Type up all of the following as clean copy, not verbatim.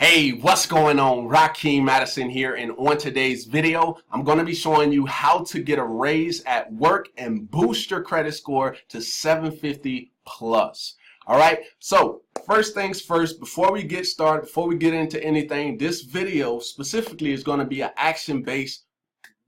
Hey, what's going on? Rakeem Madison here, and on today's video, I'm going to be showing you how to get a raise at work and boost your credit score to 750 plus. All right, so first things first, before we get started, before we get into anything, this video specifically is going to be an action-based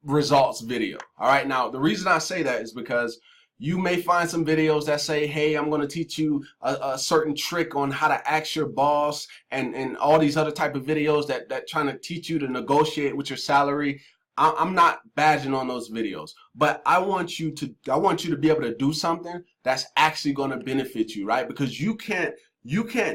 results video. All right, now the reason I say that is because you may find some videos that say, hey, I'm going to teach you a certain trick on how to ask your boss and all these other type of videos that trying to teach you to negotiate with your salary. I'm not badging on those videos, but I want you to be able to do something that's actually going to benefit you, right? Because you can't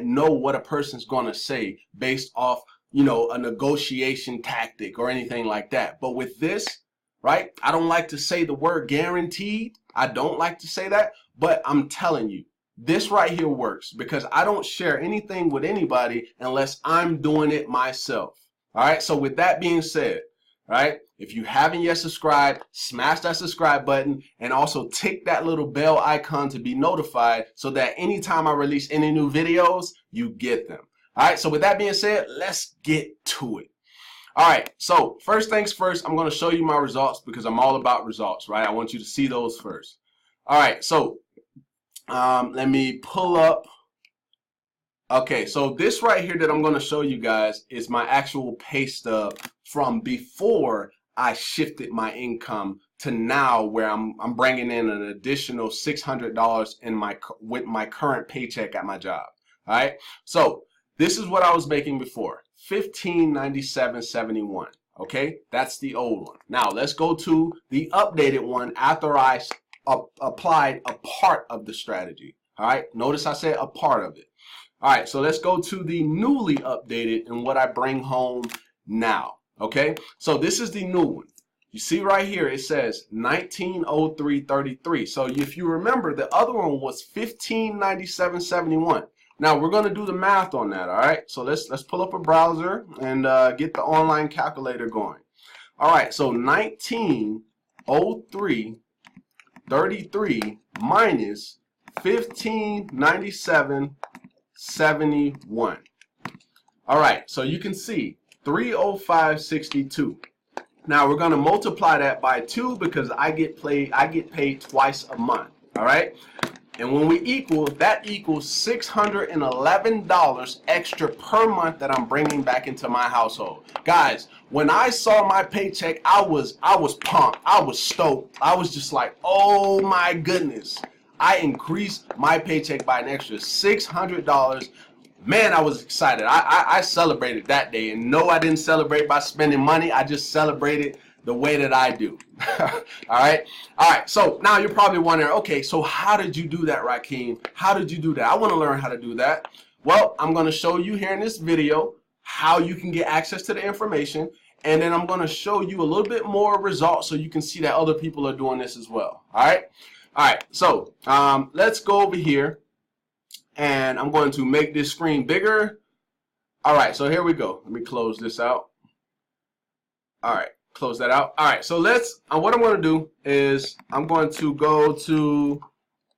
know what a person's going to say based off, a negotiation tactic or anything like that. But with this, right, I don't like to say the word guaranteed. I don't like to say that, but I'm telling you, this right here works because I don't share anything with anybody unless I'm doing it myself. All right, so with that being said, right, if you haven't yet subscribed, smash that subscribe button and also tick that little bell icon to be notified so that anytime I release any new videos, you get them. All right, so with that being said, let's get to it. All right, so first things first, I'm going to show you my results because I'm all about results, right? I want you to see those first. All right, so let me pull up. Okay, so this right here that I'm going to show you guys is my actual pay stub from before I shifted my income to now, where I'm bringing in an additional $600 with my current paycheck at my job. All right, so this is what I was making before. $1597.71. Okay, that's the old one. Now let's go to the updated one after I applied a part of the strategy. All right, notice I said a part of it. All right, so let's go to the newly updated and what I bring home now. Okay, so this is the new one. You see right here it says 1903.33. So if you remember, the other one was 1597.71. Now we're going to do the math on that, all right? So let's pull up a browser and get the online calculator going. All right, so 1903.33 minus 1597.71. All right, so you can see 305.62. Now we're going to multiply that by 2 because I get paid twice a month, all right? And when we equal, that equals $611 extra per month that I'm bringing back into my household. Guys, when I saw my paycheck, I was pumped. I was stoked. I was just like, oh my goodness. I increased my paycheck by an extra $600. Man, I was excited. I celebrated that day. And no, I didn't celebrate by spending money. I just celebrated the way that I do. All right. So now you're probably wondering, okay, so how did you do that, Rakeem? How did you do that? I want to learn how to do that. Well, I'm going to show you here in this video how you can get access to the information. And then I'm going to show you a little bit more results so you can see that other people are doing this as well. All right. So let's go over here and I'm going to make this screen bigger. All right. So here we go. Let me close this out. All right. Close that out. All right, so let's, what I'm going to do is I'm going to go to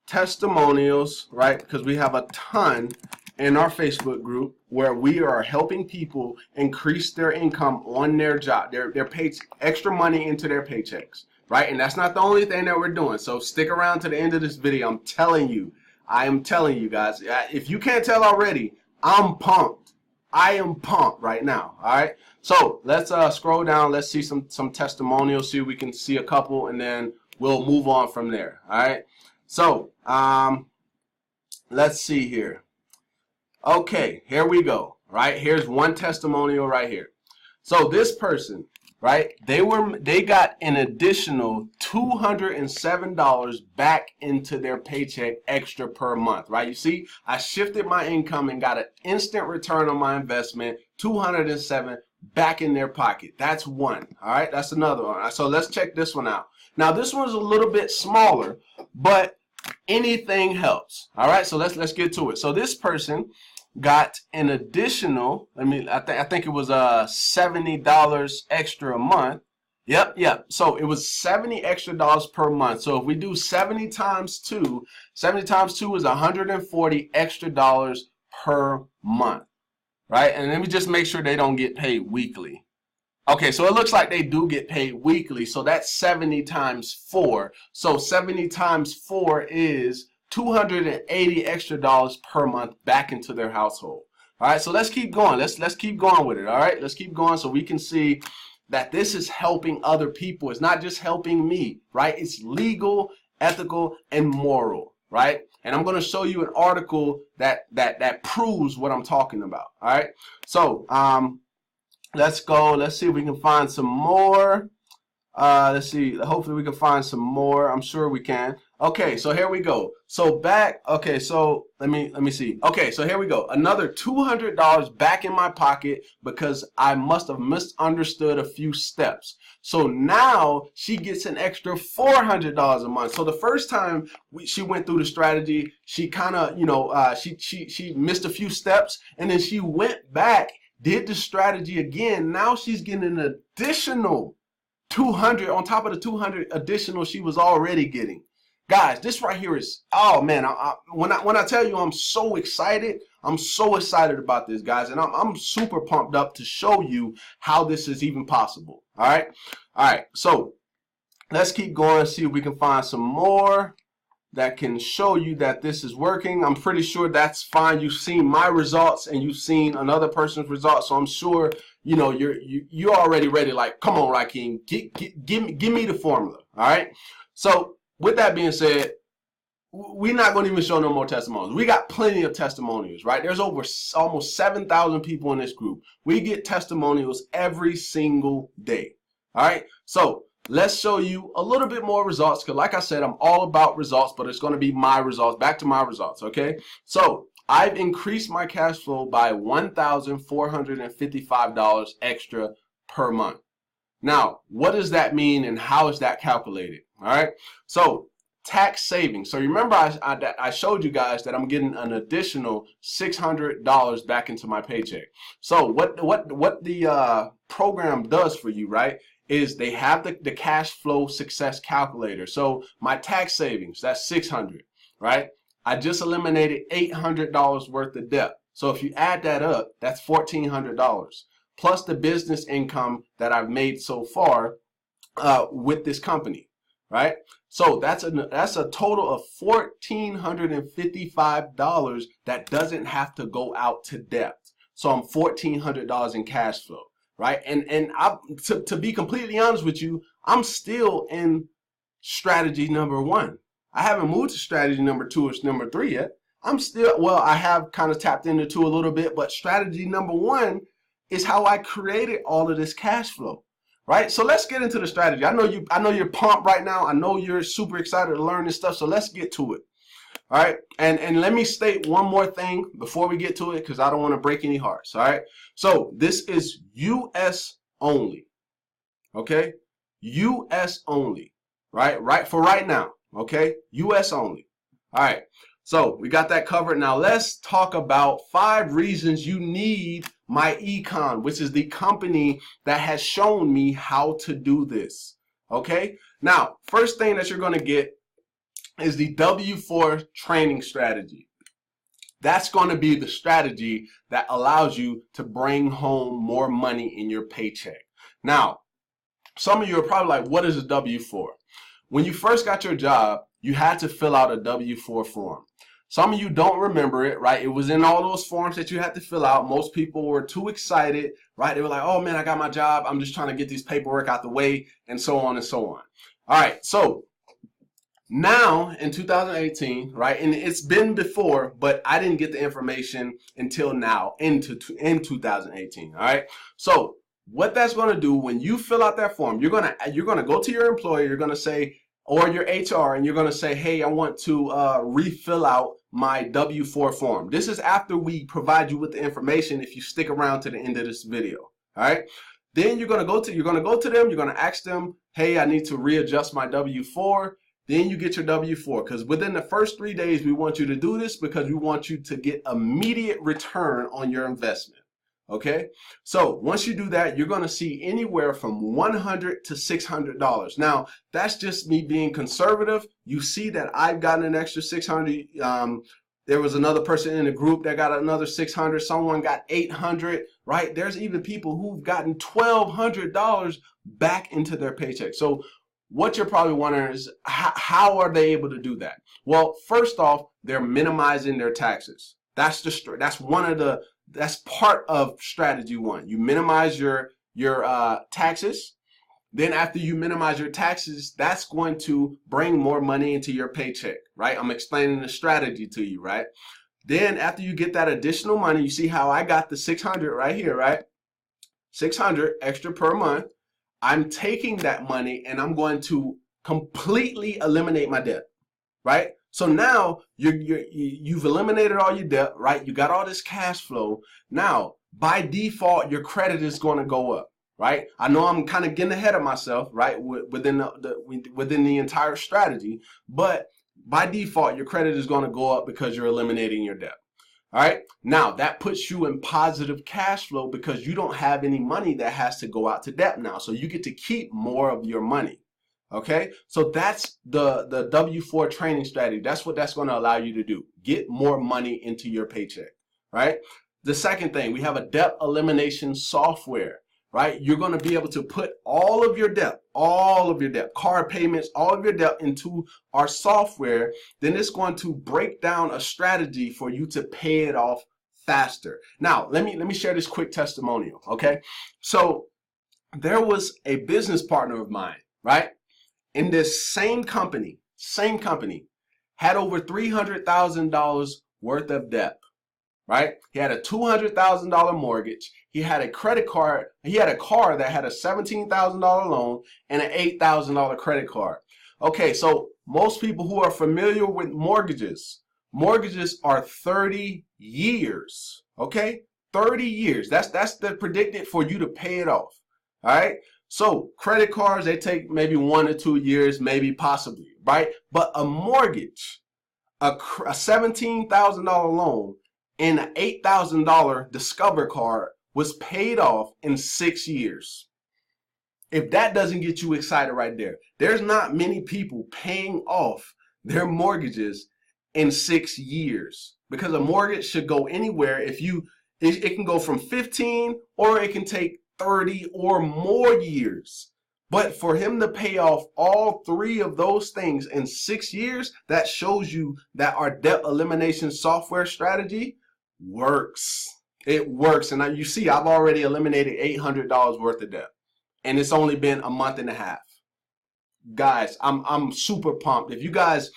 testimonials, right? Because we have a ton in our Facebook group where we are helping people increase their income on their job, their pay, extra money into their paychecks, right? And that's not the only thing that we're doing. So stick around to the end of this video. I'm telling you, I am telling you guys, if you can't tell already, I'm pumped. I am pumped right now. All right. So let's scroll down. Let's see some testimonials. See if we can see a couple, and then we'll move on from there. All right. So let's see here. Okay, here we go. Right. Here's one testimonial right here. So this person, right? They got an additional $207 back into their paycheck extra per month, right? You see, I shifted my income and got an instant return on my investment, $207 back in their pocket. That's one. All right, that's another one. So let's check this one out. Now this one's a little bit smaller, but anything helps. All right, so let's get to it. So this person got an additional, I think it was $70 extra a month. Yep. So it was $70 extra per month. So if we do 70 times 2, 70 times 2 is $140 extra per month. right? And let me just make sure they don't get paid weekly. Okay, so it looks like they do get paid weekly. So that's 70 times 4. So 70 times 4 is $280 extra per month back into their household. All right, so let's keep going. Let's keep going with it. All right, let's keep going so we can see that this is helping other people. It's not just helping me, right? It's legal, ethical, and moral, right? And I'm going to show you an article that proves what I'm talking about. All right, so let's go. Let's see if we can find some more. Let's see. Hopefully we can find some more. I'm sure we can. Okay, so here we go. So back. Okay, so let me see. Okay, so here we go. Another $200 back in my pocket because I must have misunderstood a few steps. So now she gets an extra $400 a month. So the first time she went through the strategy, she kind of, she missed a few steps, and then she went back, did the strategy again. Now she's getting an additional 200 on top of the 200 additional she was already getting. Guys, this right here is, oh man, when I tell you I'm so excited about this, guys, and I'm super pumped up to show you how this is even possible. All right, so let's keep going, see if we can find some more that can show you that this is working. I'm pretty sure that's fine. You've seen my results and you've seen another person's results, so I'm sure you're already ready. Like, come on, Rakeem, give me the formula. All right. So with that being said, we're not going to even show no more testimonials. We got plenty of testimonials, right? There's over almost 7,000 people in this group. We get testimonials every single day. All right. So let's show you a little bit more results, because like I said, I'm all about results, but it's going to be my results. Back to my results, okay? So I've increased my cash flow by $1,455 extra per month. Now, what does that mean and how is that calculated? All right, so tax savings. So remember I showed you guys that I'm getting an additional $600 back into my paycheck. So what the program does for you, right, is they have the cash flow success calculator. So my tax savings, that's $600, right? I just eliminated $800 worth of debt. So if you add that up, that's $1,400 plus the business income that I've made so far with this company, right? So that's a total of $1,455 that doesn't have to go out to debt. So I'm $1,400 in cash flow, right? And to be completely honest with you, I'm still in strategy number 1. I haven't moved to strategy number 2 or number 3 yet. I'm still, well, I have kind of tapped into 2 a little bit, but strategy number 1 is how I created all of this cash flow, right? So let's get into the strategy. I know you're pumped right now. I know you're super excited to learn this stuff. So let's get to it. All right. And let me state one more thing before we get to it, because I don't want to break any hearts. All right. So this is US only. Okay. US only. Right. For right now. Okay. US only. All right. So we got that covered. Now let's talk about 5 reasons you need my econ, which is the company that has shown me how to do this. Okay. Now, first thing that you're going to get is the W4 training strategy. That's going to be the strategy that allows you to bring home more money in your paycheck. Now, some of you are probably like, what is a W4? When you first got your job, you had to fill out a W4 form. Some of you don't remember it, right? It was in all those forms that you had to fill out. Most people were too excited, right? They were like, oh man, I got my job. I'm just trying to get this paperwork out the way, and so on and so on. All right, so now in 2018, right, and it's been before, but I didn't get the information until now in 2018, all right? So what that's going to do when you fill out that form, you're going to go to your employer, you're going to say, or your HR, and you're going to say, hey, I want to refill out my W4 form. This is after we provide you with the information, if you stick around to the end of this video. All right. Then you're going to go to them, you're going to ask them, hey, I need to readjust my W4. Then you get your W4, because within the first 3 days, we want you to do this because we want you to get immediate return on your investment. Okay, so once you do that, you're going to see anywhere from $100 to $600. Now, that's just me being conservative. You see that I've gotten an extra $600. There was another person in the group that got another 600. Someone got 800, right? There's even people who've gotten $1,200 back into their paycheck. So what you're probably wondering is how are they able to do that? Well, first off, they're minimizing their taxes. That's part of strategy one. You minimize your taxes. Then after you minimize your taxes, that's going to bring more money into your paycheck, right? I'm explaining the strategy to you, right? Then after you get that additional money, you see how I got the 600 right here, right? 600 extra per month. I'm taking that money and I'm going to completely eliminate my debt, right? So now you've eliminated all your debt, right? You got all this cash flow. Now, by default, your credit is going to go up, right? I know I'm kind of getting ahead of myself, right? Within the entire strategy, but by default, your credit is going to go up because you're eliminating your debt. All right. Now that puts you in positive cash flow because you don't have any money that has to go out to debt now. So you get to keep more of your money. Okay. So that's the W4 training strategy. That's what that's going to allow you to do. Get more money into your paycheck. Right. The second thing, we have a debt elimination software. Right? You're going to be able to put all of your debt, card payments, all of your debt into our software. Then it's going to break down a strategy for you to pay it off faster. Now, let me share this quick testimonial, okay? So there was a business partner of mine, right? In this same company, had over $300,000 worth of debt. Right? He had a $200,000 mortgage. He had a credit card. He had a car that had a $17,000 loan and an $8,000 credit card. Okay, so most people who are familiar with mortgages are 30 years. Okay, 30 years. That's the predicted for you to pay it off. All right. So credit cards, they take maybe 1 or 2 years, maybe possibly, right? But a mortgage, a $17,000 loan, and an $8,000 Discover card was paid off in 6 years. If that doesn't get you excited right there, there's not many people paying off their mortgages in 6 years because a mortgage should go anywhere. It can go from 15 or it can take 30 or more years. But for him to pay off all 3 of those things in 6 years, that shows you that our debt elimination software strategy works. It works. And you see, I've already eliminated $800 worth of debt. And it's only been a month and a half. Guys, I'm super pumped. If you guys,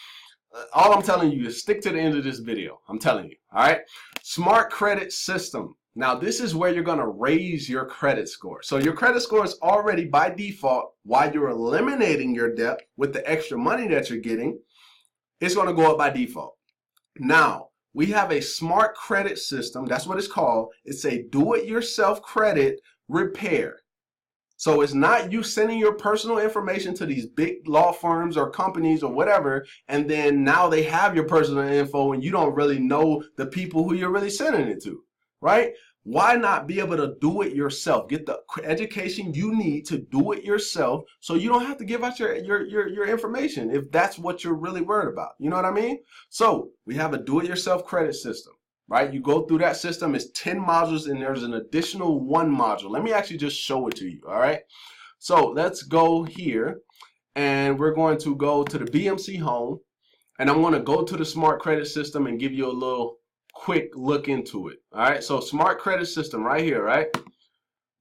all I'm telling you is stick to the end of this video. I'm telling you. All right. Smart credit system. Now, this is where you're going to raise your credit score. So your credit score is already by default, while you're eliminating your debt with the extra money that you're getting, it's going to go up by default. Now, we have a smart credit system. That's what it's called. It's a do-it-yourself credit repair. So it's not you sending your personal information to these big law firms or companies or whatever, and then now they have your personal info and you don't really know the people who you're really sending it to, right? Why not be able to do it yourself? Get the education you need to do it yourself so you don't have to give out your information if that's what you're really worried about. You know what I mean? So we have a do-it-yourself credit system, right? You go through that system. It's 10 modules and there's an additional 1 module. Let me actually just show it to you, all right? So let's go here and we're going to go to the BMC home and I'm going to go to the smart credit system and give you a little quick look into it. All right, so smart credit system right here, right?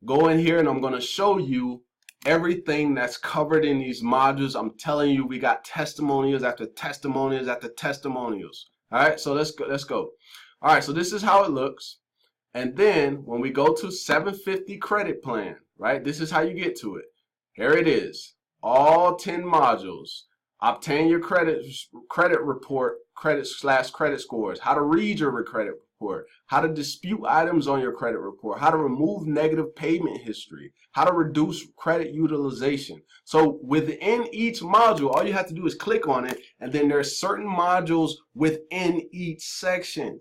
Go in here and I'm going to show you everything that's covered in these modules. I'm telling you, we got testimonials after testimonials after testimonials. All right, so let's go. All right, so this is how it looks. And then when we go to 750 credit plan, right? This is how you get to it. Here it is. All 10 modules. Obtain your credit report, credit scores, how to read your credit report, how to dispute items on your credit report, how to remove negative payment history, how to reduce credit utilization. So within each module, all you have to do is click on it, and then there's certain modules within each section.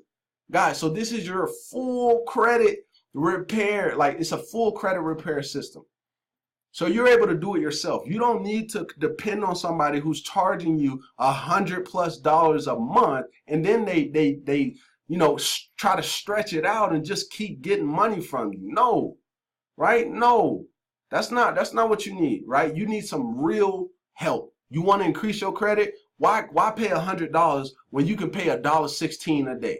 Guys, so this is your full credit repair, like it's a full credit repair system. So you're able to do it yourself. You don't need to depend on somebody who's charging you $100+ a month, and then they try to stretch it out and just keep getting money from you. No, right? No, that's not what you need, right? You need some real help. You want to increase your credit? Why pay $100 when you can pay $1.16 a day?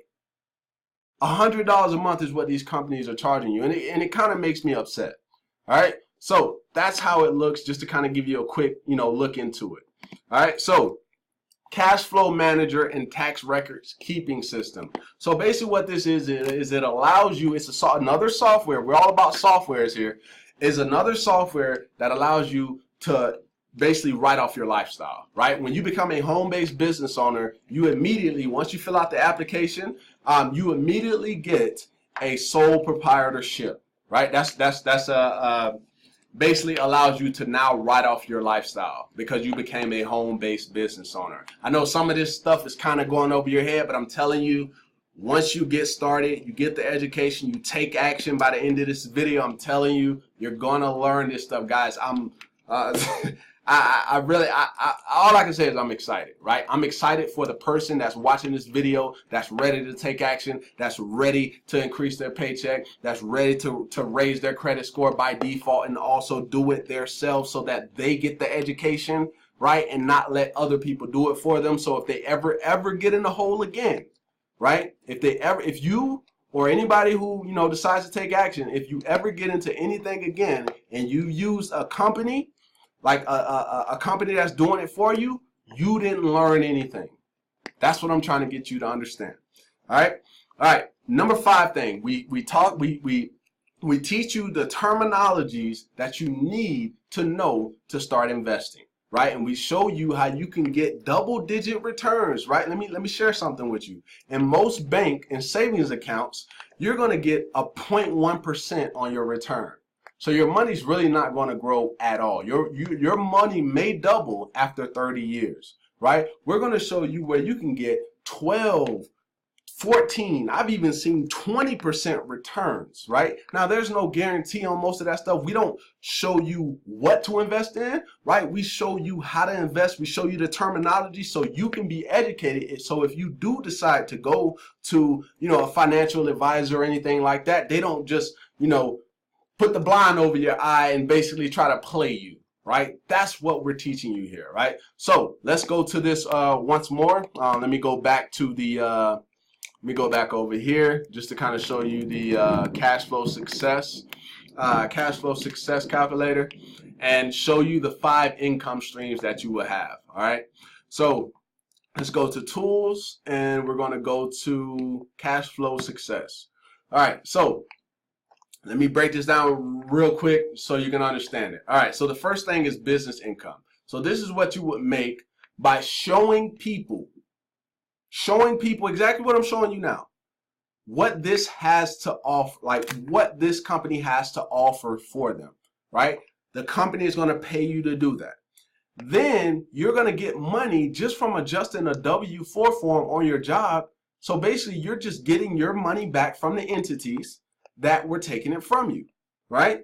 $100 a month is what these companies are charging you, and it kind of makes me upset. All right, so that's how it looks, just to kind of give you a quick look into it. All right, so cash flow manager and tax records keeping system. So basically what this is it allows you, it's another software, we're all about softwares here, is another software that allows you to basically write off your lifestyle, right? When you become a home-based business owner, you immediately, once you fill out the application, you immediately get a sole proprietorship, right? That's basically allows you to now write off your lifestyle because you became a home-based business owner. I know some of this stuff is kind of going over your head, but I'm telling you, once you get started, you get the education, you take action by the end of this video, I'm telling you, you're gonna learn this stuff, guys. All I can say is I'm excited, right? I'm excited for the person that's watching this video, that's ready to take action, that's ready to increase their paycheck, that's ready to raise their credit score by default, and also do it themselves so that they get the education, right? And not let other people do it for them. So if they ever get in the hole again, right? If you or anybody who decides to take action, if you ever get into anything again and you use a company, like a company that's doing it for you, you didn't learn anything. That's what I'm trying to get you to understand. All right. Number 5 thing, we teach you the terminologies that you need to know to start investing, right? And we show you how you can get double-digit returns, right? Let me share something with you. In most bank and savings accounts, you're going to get a 0.1% on your return. So your money's really not going to grow at all. Your money may double after 30 years, right? We're going to show you where you can get 12, 14, I've even seen 20% returns, right? Now, there's no guarantee on most of that stuff. We don't show you what to invest in, right? We show you how to invest. We show you the terminology so you can be educated. So if you do decide to go to, a financial advisor or anything like that, they don't just, put the blind over your eye and basically try to play you, right? That's what we're teaching you here, right? So let's go to this once more. Let me go back to the, let me go back over here just to kind of show you the cash flow success calculator and show you the 5 income streams that you will have, all right? So let's go to tools and we're going to go to cash flow success. All right, so let me break this down real quick so you can understand it. All right, so the first thing is business income. So this is what you would make by showing people exactly what I'm showing you now, what this has to offer, like what this company has to offer for them, right? The company is going to pay you to do that. Then you're going to get money just from adjusting a W-4 form on your job. So basically, you're just getting your money back from the entities that were taking it from you, right?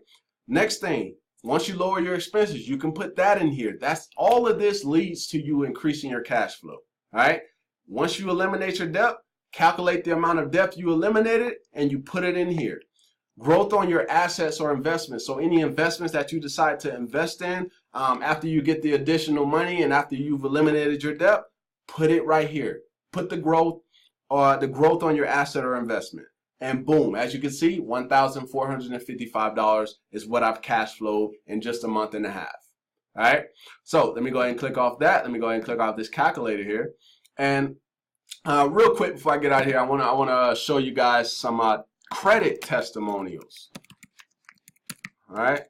Next thing, once you lower your expenses, you can put that in here. That's all of this leads to you increasing your cash flow, all right? Once you eliminate your debt, calculate the amount of debt you eliminated and you put it in here. Growth on your assets or investments. So any investments that you decide to invest in after you get the additional money and after you've eliminated your debt, put it right here. Put the growth on your asset or investment. And boom, as you can see, $1,455 is what I've cash flowed in just a month and a half. All right. So let me go ahead and click off that. Let me go ahead and click off this calculator here. And real quick before I get out of here, I want to show you guys some credit testimonials. All right.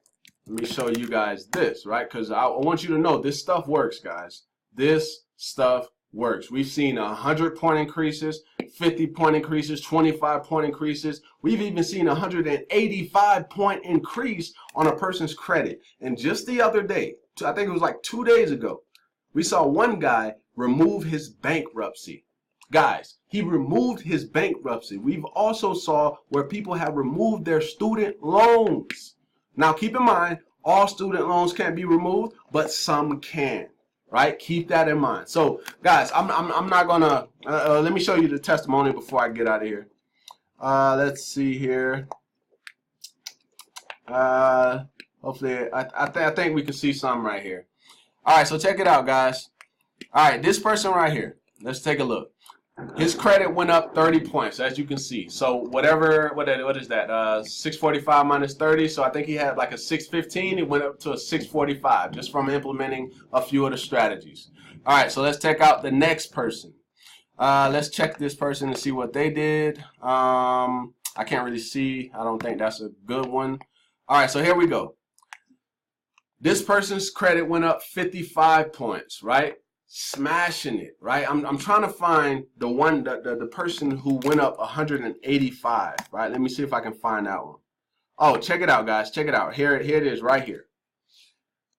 Let me show you guys this, right? Because I want you to know this stuff works, guys. This stuff works. We've seen 100-point increases, 50-point increases, 25-point increases. We've even seen a 185-point increase on a person's credit. And just the other day, I think it was like 2 days ago, we saw one guy remove his bankruptcy. Guys, he removed his bankruptcy. We've also saw where people have removed their student loans. Now, keep in mind, All student loans can't be removed, but some can. Right? Keep that in mind. So, guys, I'm not gonna. Let me show you the testimony before I get out of here. Let's see here. Hopefully, I think we can see something right here. All right, so check it out, guys. All right, this person right here. Let's take a look. His credit went up 30 points, as you can see. So what is that? 645 minus 30. So I think he had like a 615. It went up to a 645 just from implementing a few of the strategies. All right, so let's check out the next person. Let's check this person and see what they did. I can't really see. I don't think that's a good one. All right, so here we go. This person's credit went up 55 points, right? Smashing it, right? I'm trying to find the person who went up 185, right? Let me see if I can find that one. Oh, check it out, guys. Check it out. Here it is right here.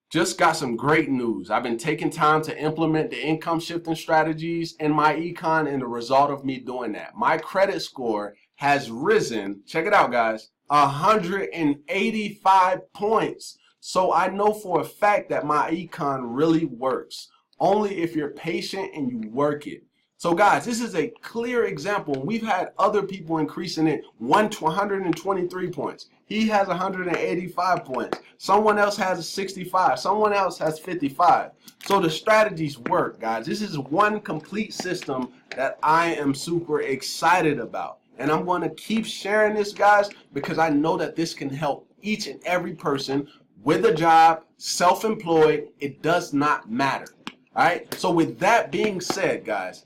Just got some great news. I've been taking time to implement the income shifting strategies in my econ, and the result of me doing that, my credit score has risen, check it out, guys, 185 points. So I know for a fact that my econ really works. Only if you're patient and you work it. So guys, this is a clear example. We've had other people increasing it 123 points. He has 185 points. Someone else has 65. Someone else has 55. So the strategies work, guys. This is one complete system that I am super excited about. And I'm going to keep sharing this, guys, because I know that this can help each and every person with a job, self-employed. It does not matter. All right, so with that being said, guys,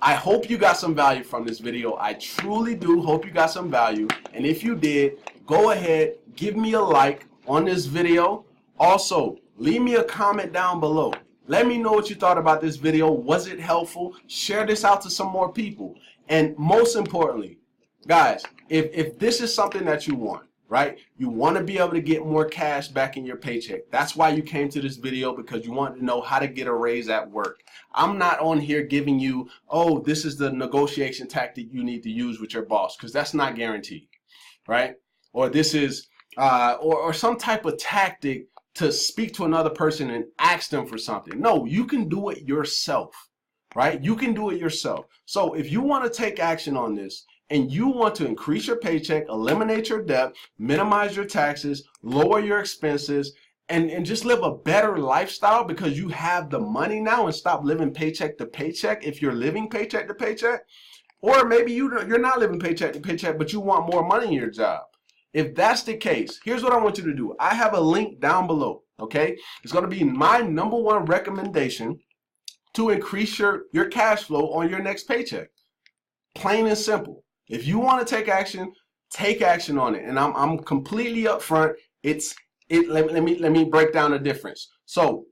I hope you got some value from this video. I truly do hope you got some value. And if you did, go ahead, give me a like on this video. Also, leave me a comment down below. Let me know what you thought about this video. Was it helpful? Share this out to some more people. And most importantly, guys, if this is something that you want, right? You want to be able to get more cash back in your paycheck. That's why you came to this video, because you want to know how to get a raise at work. I'm not on here giving you, oh, this is the negotiation tactic you need to use with your boss, because that's not guaranteed, right? Or this is, or some type of tactic to speak to another person and ask them for something. No, you can do it yourself, right? You can do it yourself. So if you want to take action on this, and you want to increase your paycheck, eliminate your debt, minimize your taxes, lower your expenses, and just live a better lifestyle because you have the money now, and stop living paycheck to paycheck if you're living paycheck to paycheck. Or maybe you're not living paycheck to paycheck, but you want more money in your job. If that's the case, here's what I want you to do. I have a link down below, okay? It's going to be my #1 recommendation to increase your cash flow on your next paycheck. Plain and simple. If you want to take action on it. And I'm completely upfront. Let me break down the difference. So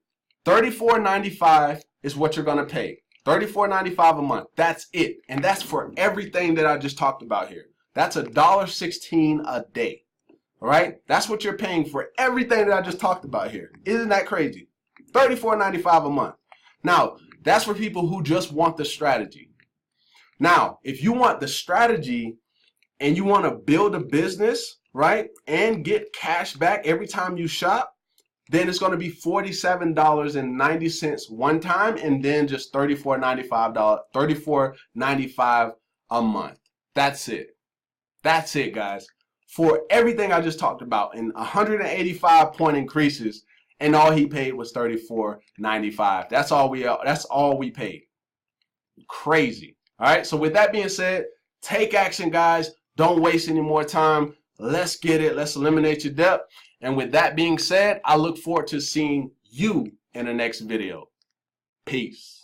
$34.95 is what you're gonna pay. $34.95 a month. That's it. And that's for everything that I just talked about here. That's $1.16 a day. All right? That's what you're paying for everything that I just talked about here. Isn't that crazy? $34.95 a month. Now, that's for people who just want the strategy. Now, if you want the strategy and you want to build a business, right, and get cash back every time you shop, then it's going to be $47.90 one time, and then just $34.95 a month. That's it. That's it, guys. For everything I just talked about, and 185 point increases, and all he paid was $34.95. That's all we paid. Crazy. All right, so with that being said, take action, guys. Don't waste any more time. Let's get it. Let's eliminate your debt. And with that being said, I look forward to seeing you in the next video. Peace.